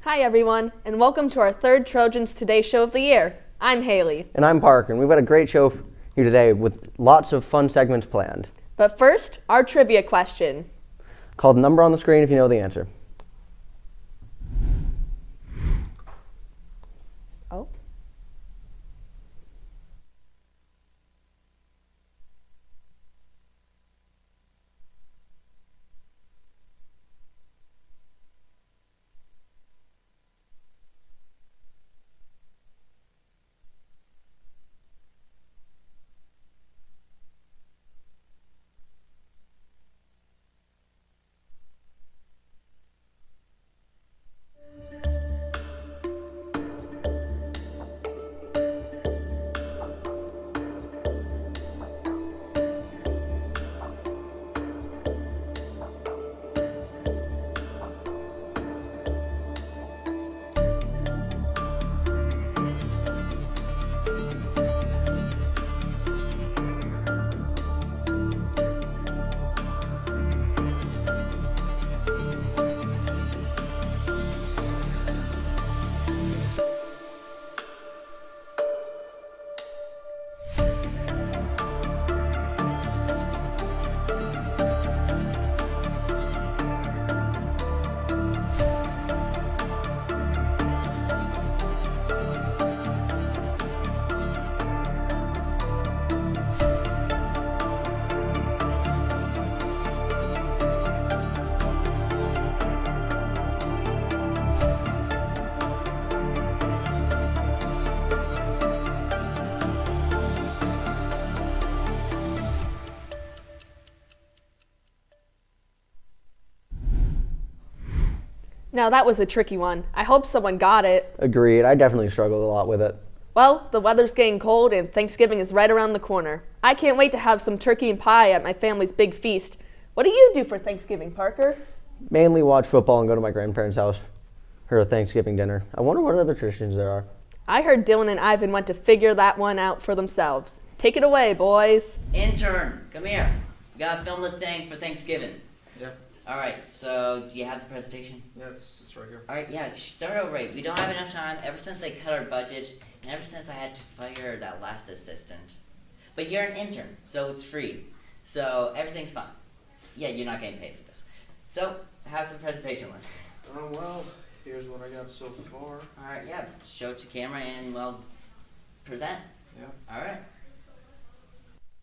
Hi everyone, and welcome to our third Trojans Today show of the year. I'm Haley. And I'm Parker, and we've got a great show for you today with lots of fun segments planned. But first, our trivia question. Call the number on the screen if you know the answer. Oh. Now that was a tricky one. I hope someone got it. Agreed, I definitely struggled a lot with it. Well, the weather's getting cold and Thanksgiving is right around the corner. I can't wait to have some turkey and pie at my family's big feast. What do you do for Thanksgiving, Parker? Mainly watch football and go to my grandparents' house for a Thanksgiving dinner. I wonder what other traditions there are. I heard Dylan and Ivan went to figure that one out for themselves. Take it away, boys. Intern, come here. We gotta film the thing for Thanksgiving. Yeah. All right, so do you have the presentation? Yeah, it's right here. All right, yeah, start over. We don't have enough time ever since they cut our budget and ever since I had to fire that last assistant. But you're an intern, so it's free. So everything's fine. Yeah, you're not getting paid for this. So, how's the presentation look? Well, here's what I got so far. All right, yeah, show it to camera and, well, present. Yeah. All right.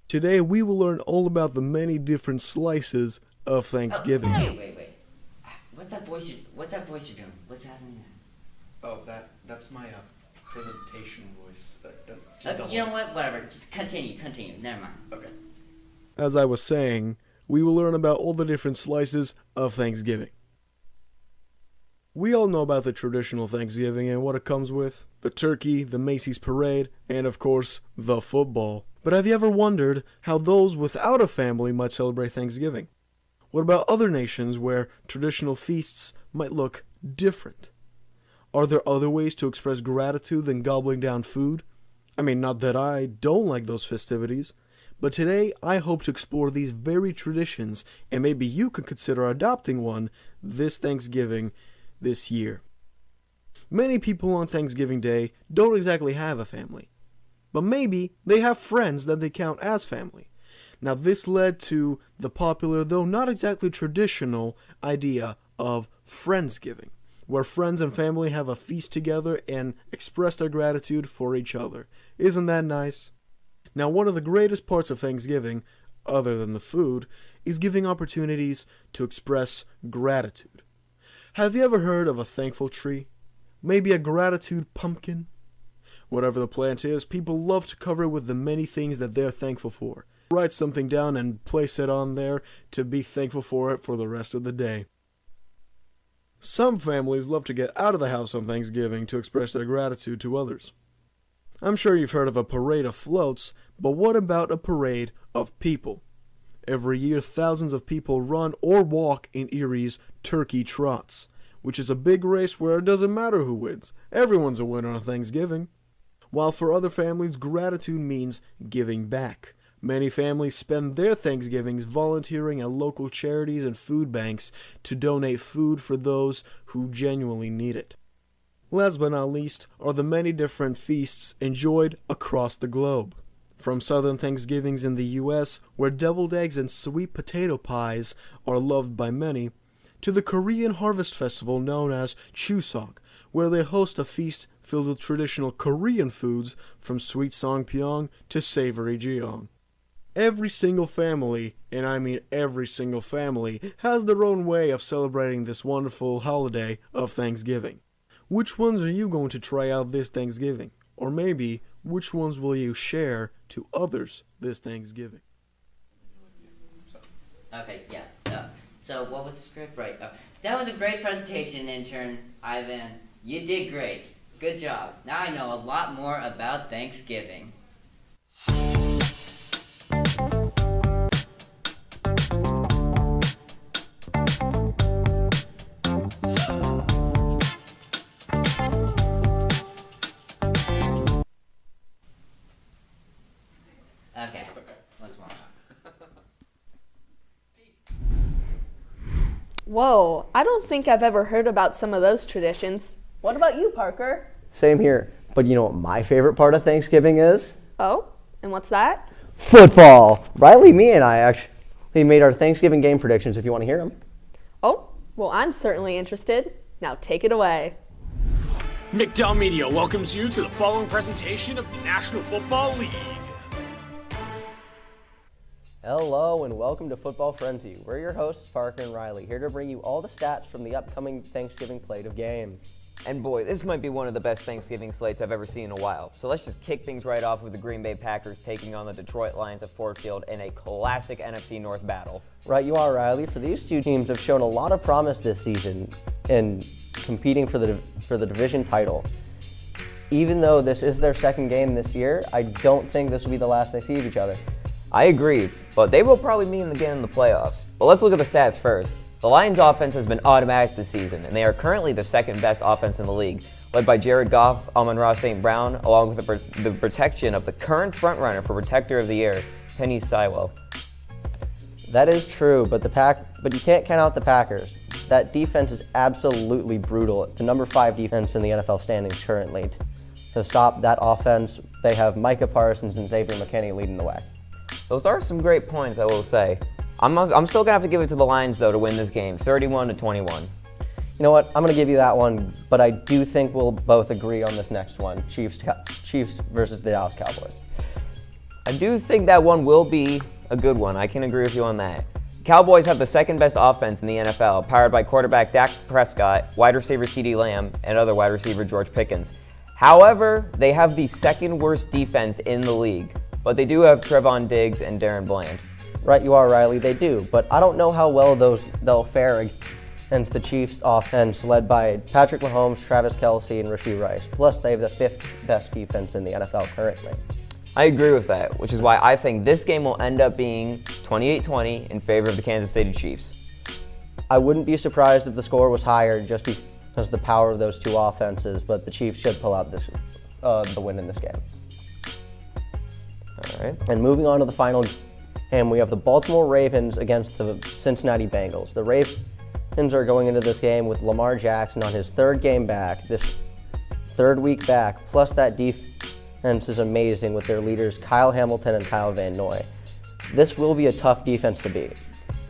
Today we will learn all about the many different slices of Thanksgiving. Oh, wait. What's that voice you're doing? What's happening there? Oh, that's my presentation voice. You know what? Whatever. Just continue. Never mind. Okay. As I was saying, we will learn about all the different slices of Thanksgiving. We all know about the traditional Thanksgiving and what it comes with. The turkey, the Macy's parade, and of course, the football. But have you ever wondered how those without a family might celebrate Thanksgiving? What about other nations where traditional feasts might look different? Are there other ways to express gratitude than gobbling down food? I mean, not that I don't like those festivities, but today I hope to explore these very traditions, and maybe you could consider adopting one this Thanksgiving this year. Many people on Thanksgiving Day don't exactly have a family, but maybe they have friends that they count as family. Now this led to the popular, though not exactly traditional, idea of Friendsgiving, where friends and family have a feast together and express their gratitude for each other. Isn't that nice? Now one of the greatest parts of Thanksgiving, other than the food, is giving opportunities to express gratitude. Have you ever heard of a thankful tree? Maybe a gratitude pumpkin? Whatever the plant is, people love to cover it with the many things that they're thankful for. Write something down and place it on there to be thankful for it for the rest of the day. Some families love to get out of the house on Thanksgiving to express their gratitude to others. I'm sure you've heard of a parade of floats, but what about a parade of people? Every year, thousands of people run or walk in Erie's Turkey Trots, which is a big race where it doesn't matter who wins. Everyone's a winner on Thanksgiving. While for other families, gratitude means giving back. Many families spend their Thanksgivings volunteering at local charities and food banks to donate food for those who genuinely need it. Last but not least are the many different feasts enjoyed across the globe. From Southern Thanksgivings in the U.S., where deviled eggs and sweet potato pies are loved by many, to the Korean Harvest Festival known as Chuseok, where they host a feast filled with traditional Korean foods from sweet songpyeong to savory jeong. Every single family, and I mean every single family, has their own way of celebrating this wonderful holiday of Thanksgiving. Which ones are you going to try out this Thanksgiving? Or maybe, which ones will you share to others this Thanksgiving? Okay, yeah. So what was the script? Right. That was a great presentation, intern Ivan. You did great. Good job. Now I know a lot more about Thanksgiving. Okay, let's move on. Whoa, I don't think I've ever heard about some of those traditions. What about you, Parker? Same here. But you know what my favorite part of Thanksgiving is? Oh, and what's that? Football. Riley, me, and I actually made our Thanksgiving game predictions if you want to hear them. Oh, well, I'm certainly interested. Now take it away. McDowell Media welcomes you to the following presentation of the National Football League. Hello and welcome to Football Frenzy. We're your hosts, Parker and Riley, here to bring you all the stats from the upcoming Thanksgiving slate of games. And boy, this might be one of the best Thanksgiving slates I've ever seen in a while. So let's just kick things right off with the Green Bay Packers taking on the Detroit Lions at Ford Field in a classic NFC North battle. Right you are, Riley. For these two teams have shown a lot of promise this season in competing for the division title. Even though this is their second game this year, I don't think this will be the last they see of each other. I agree, but they will probably meet again in the playoffs. But let's look at the stats first. The Lions offense has been automatic this season, and they are currently the second best offense in the league, led by Jared Goff, Amon-Ra St. Brown, along with the protection of the current frontrunner for Protector of the Year, Penny Sewell. That is true, but you can't count out the Packers. That defense is absolutely brutal. The number 5 defense in the NFL standings currently. To stop that offense, they have Micah Parsons and Xavier McKinney leading the way. Those are some great points, I will say. I'm still going to have to give it to the Lions, though, to win this game, 31-21. You know what? I'm going to give you that one, but I do think we'll both agree on this next one, Chiefs versus the Dallas Cowboys. I do think that one will be a good one. I can agree with you on that. Cowboys have the second best offense in the NFL, powered by quarterback Dak Prescott, wide receiver CeeDee Lamb, and other wide receiver George Pickens. However, they have the second worst defense in the league, but they do have Trevon Diggs and Darren Bland. Right you are, Riley, they do, but I don't know how well they'll fare against the Chiefs offense led by Patrick Mahomes, Travis Kelce, and Rashee Rice. Plus, they have the 5th best defense in the NFL currently. I agree with that, which is why I think this game will end up being 28-20 in favor of the Kansas City Chiefs. I wouldn't be surprised if the score was higher just because of the power of those two offenses, but the Chiefs should pull out the win in this game. All right. And moving on to the final game, we have the Baltimore Ravens against the Cincinnati Bengals. The Ravens are going into this game with Lamar Jackson on his third game back, this third week back, plus that defense is amazing with their leaders Kyle Hamilton and Kyle Van Noy. This will be a tough defense to beat.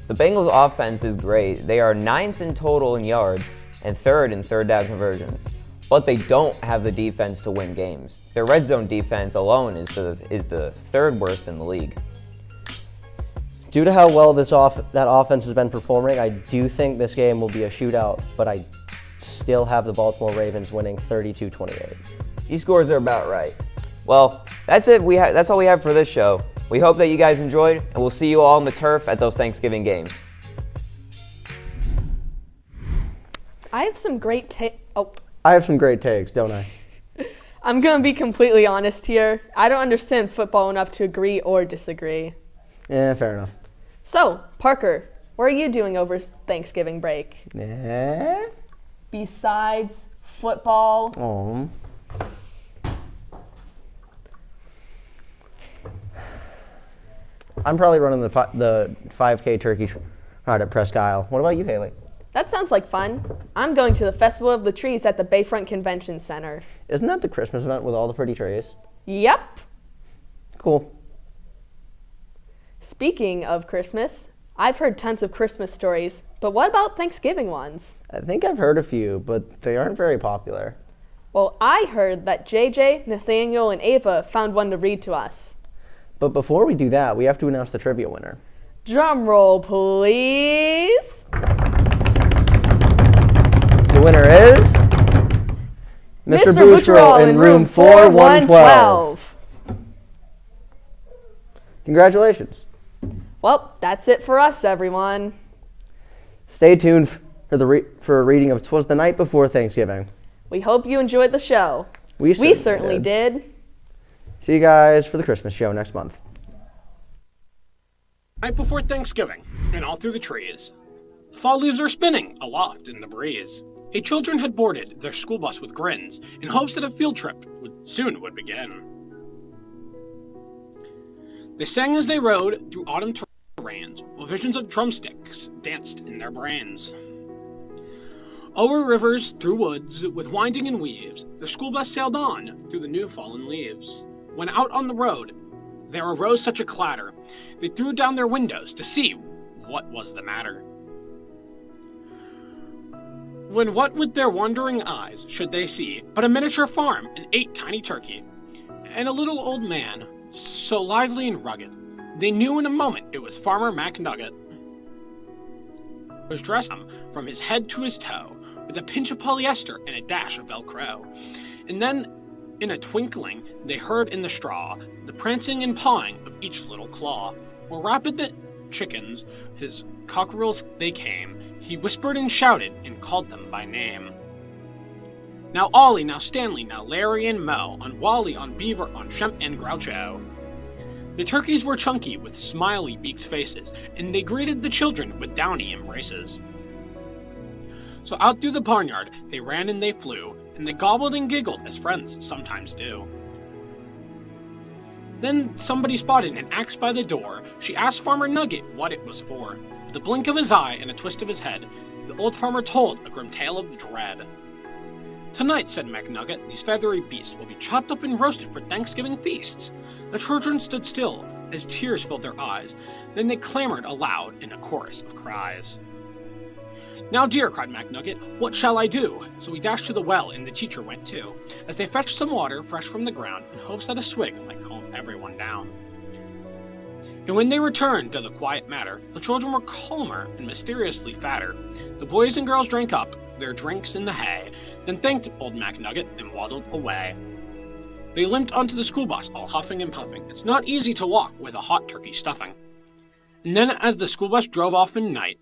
The Bengals offense is great. They are 9th in total in yards and 3rd in third down conversions. But they don't have the defense to win games. Their red zone defense alone is the 3rd worst in the league. Due to how well that offense has been performing, I do think this game will be a shootout, but I still have the Baltimore Ravens winning 32-28. These scores are about right. Well, that's it. That's all we have for this show. We hope that you guys enjoyed, and we'll see you all on the turf at those Thanksgiving games. I have some great I have some great takes, don't I? I'm going to be completely honest here. I don't understand football enough to agree or disagree. Yeah, fair enough. So, Parker, what are you doing over Thanksgiving break? Yeah. Besides football? Oh. I'm probably running the 5K turkey ride at Presque Isle. What about you, Haley? That sounds like fun. I'm going to the Festival of the Trees at the Bayfront Convention Center. Isn't that the Christmas event with all the pretty trees? Yep. Cool. Speaking of Christmas, I've heard tons of Christmas stories, but what about Thanksgiving ones? I think I've heard a few, but they aren't very popular. Well, I heard that JJ, Nathaniel, and Ava found one to read to us. But before we do that, we have to announce the trivia winner. Drum roll, please. The winner is Mr. Boucherol in room 4112. Congratulations. Well, that's it for us, everyone. Stay tuned for a reading of 'Twas the Night Before Thanksgiving. We hope you enjoyed the show. We certainly did. See you guys for the Christmas show next month. Night before Thanksgiving, and all through the trees, the fall leaves are spinning aloft in the breeze. Children had boarded their school bus with grins in hopes that a field trip soon would begin. They sang as they rode through autumn terrains, while visions of drumsticks danced in their brains. Over rivers, through woods, with winding and weaves, their school bus sailed on through the new fallen leaves. When out on the road, there arose such a clatter, they threw down their windows to see what was the matter. When what with their wondering eyes should they see but a miniature farm and 8 tiny turkey, and a little old man, so lively and rugged, they knew in a moment it was Farmer McNugget. He was dressed from his head to his toe, with a pinch of polyester and a dash of Velcro. And then, in a twinkling, they heard in the straw the prancing and pawing of each little claw. More rapid than chickens, his cockerels they came. He whispered and shouted and called them by name. Now Ollie, now Stanley, now Larry and Moe, on Wally, on Beaver, on Shemp and Groucho. The turkeys were chunky with smiley beaked faces, and they greeted the children with downy embraces. So out through the barnyard they ran and they flew, and they gobbled and giggled as friends sometimes do. Then somebody spotted an axe by the door. She asked Farmer Nugget what it was for. With a blink of his eye and a twist of his head, the old farmer told a grim tale of dread. Tonight, said McNugget, these feathery beasts will be chopped up and roasted for Thanksgiving feasts. The Trojans stood still as tears filled their eyes. Then they clamored aloud in a chorus of cries. Now, dear, cried McNugget, what shall I do? So he dashed to the well, and the teacher went too, as they fetched some water fresh from the ground, in hopes that a swig might calm everyone down. And when they returned to the quiet matter, the children were calmer and mysteriously fatter. The boys and girls drank up their drinks in the hay, then thanked old McNugget and waddled away. They limped onto the school bus, all huffing and puffing. It's not easy to walk with a hot turkey stuffing. And then, as the school bus drove off in night,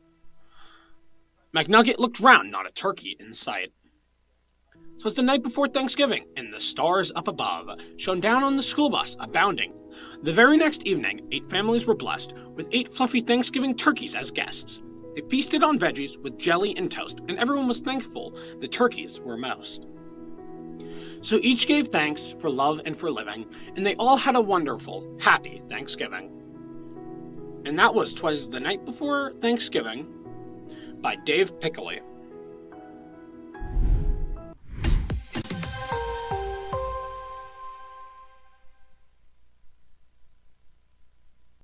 McNugget looked round, not a turkey in sight. 'Twas the night before Thanksgiving, and the stars up above shone down on the school bus, abounding. The very next evening, 8 families were blessed with 8 fluffy Thanksgiving turkeys as guests. They feasted on veggies with jelly and toast, and everyone was thankful the turkeys were most. So each gave thanks for love and for living, and they all had a wonderful, happy Thanksgiving. And that was 'Twas the Night Before Thanksgiving by Dave Pickley.